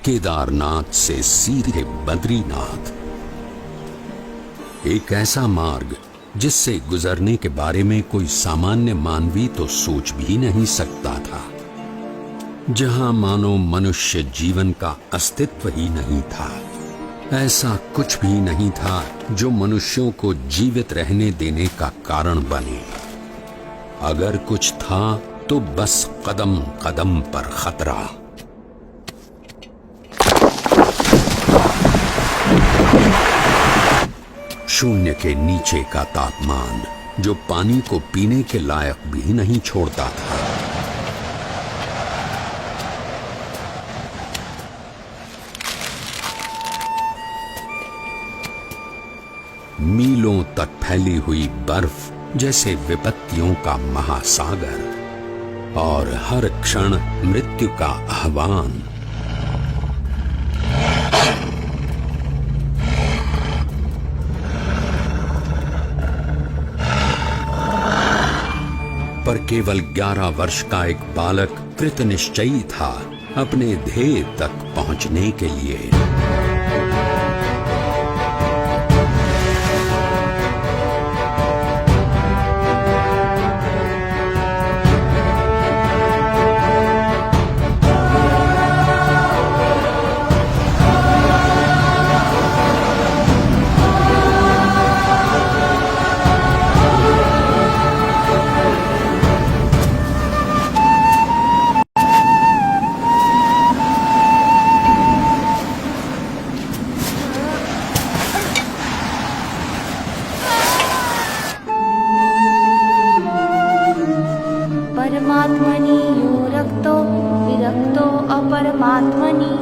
केदारनाथ से सीधे बद्रीनाथ। एक ऐसा मार्ग जिससे गुजरने के बारे में कोई सामान्य मानवी तो सोच भी नहीं सकता था, जहां मानो मनुष्य जीवन का अस्तित्व ही नहीं था। ऐसा कुछ भी नहीं था जो मनुष्यों को जीवित रहने देने का कारण बने। अगर कुछ था तो बस कदम कदम पर खतरा। शून्य के नीचे का तापमान जो पानी को पीने के लायक भी नहीं छोड़ता था। मीलों तक फैली हुई बर्फ जैसे विपत्तियों का महासागर और हर क्षण मृत्यु का आह्वान। पर केवल 11 वर्ष का एक बालक कृत निश्चयी था अपने ध्येय तक पहुंचने के लिए। परमात्मनि यो रक्तो विरक्तो अपरमात्मनि।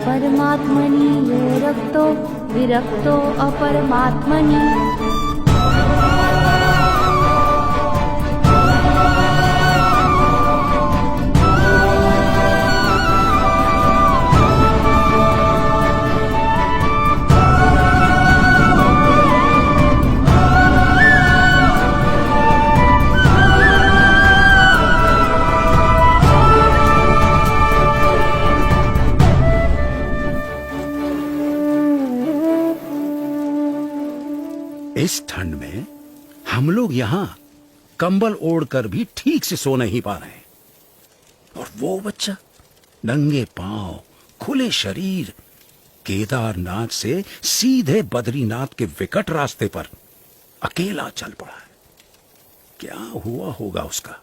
परमात्मनि यो रक्तो विरक्तो अपरमात्मनि। इस ठंड में हम लोग यहाँ कंबल ओढ़कर भी ठीक से सो नहीं पा रहे। और वो बच्चा नंगे पांव, खुले शरीर, केदारनाथ से सीधे बद्रीनाथ के विकट रास्ते पर अकेला चल पड़ा है। क्या हुआ होगा उसका?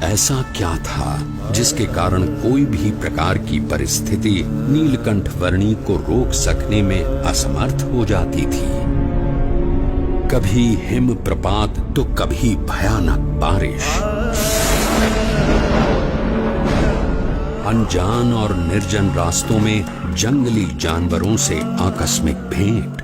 ऐसा क्या था जिसके कारण कोई भी प्रकार की परिस्थिति नीलकंठ वर्णी को रोक सकने में असमर्थ हो जाती थी। कभी हिम प्रपात तो कभी भयानक बारिश, अनजान और निर्जन रास्तों में जंगली जानवरों से आकस्मिक भेंट,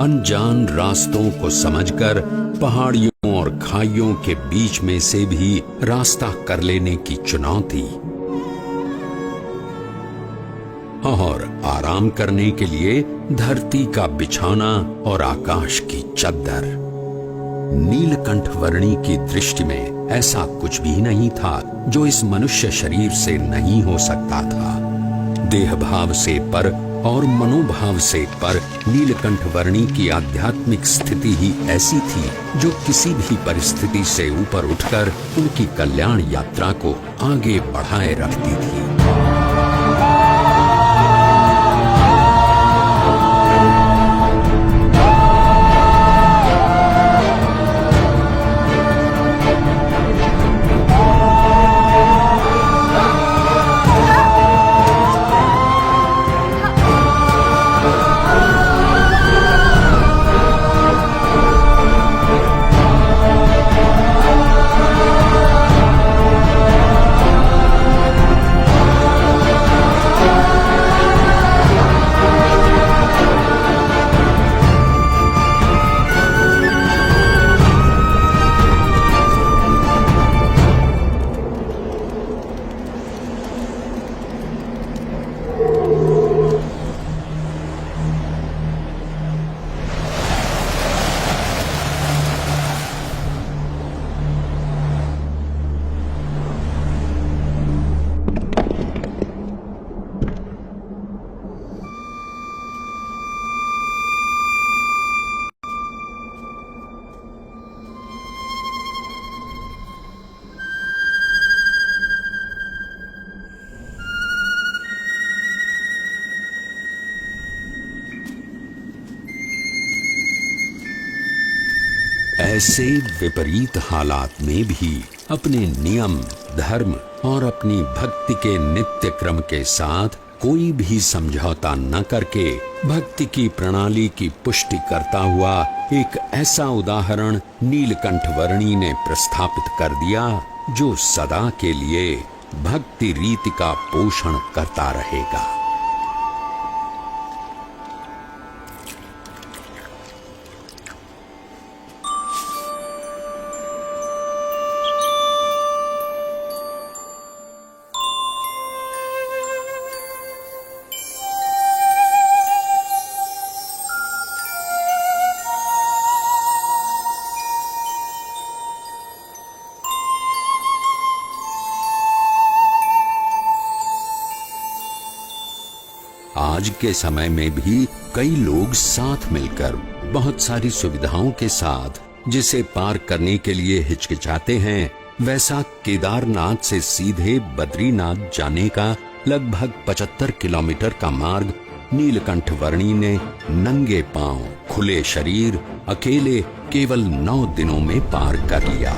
अनजान रास्तों को समझकर पहाड़ियों और खाइयों के बीच में से भी रास्ता कर लेने की चुनौती, और आराम करने के लिए धरती का बिछाना और आकाश की चद्दर। नीलकंठ वर्णी की दृष्टि में ऐसा कुछ भी नहीं था जो इस मनुष्य शरीर से नहीं हो सकता था। देह भाव से पर और मनोभाव से पर नीलकंठ वर्णी की आध्यात्मिक स्थिति ही ऐसी थी जो किसी भी परिस्थिति से ऊपर उठकर उनकी कल्याण यात्रा को आगे बढ़ाए रखती थी। ऐसे विपरीत हालात में भी अपने नियम, धर्म और अपनी भक्ति के नित्य क्रम के साथ कोई भी समझौता न करके भक्ति की प्रणाली की पुष्टि करता हुआ एक ऐसा उदाहरण नीलकंठ वर्णी ने प्रस्थापित कर दिया जो सदा के लिए भक्ति रीति का पोषण करता रहेगा। आज के समय में भी कई लोग साथ मिलकर बहुत सारी सुविधाओं के साथ जिसे पार करने के लिए हिचकिचाते हैं, वैसा केदारनाथ से सीधे बद्रीनाथ जाने का लगभग 75 किलोमीटर का मार्ग नीलकंठ वर्णी ने नंगे पांव, खुले शरीर, अकेले केवल 9 दिनों में पार कर लिया।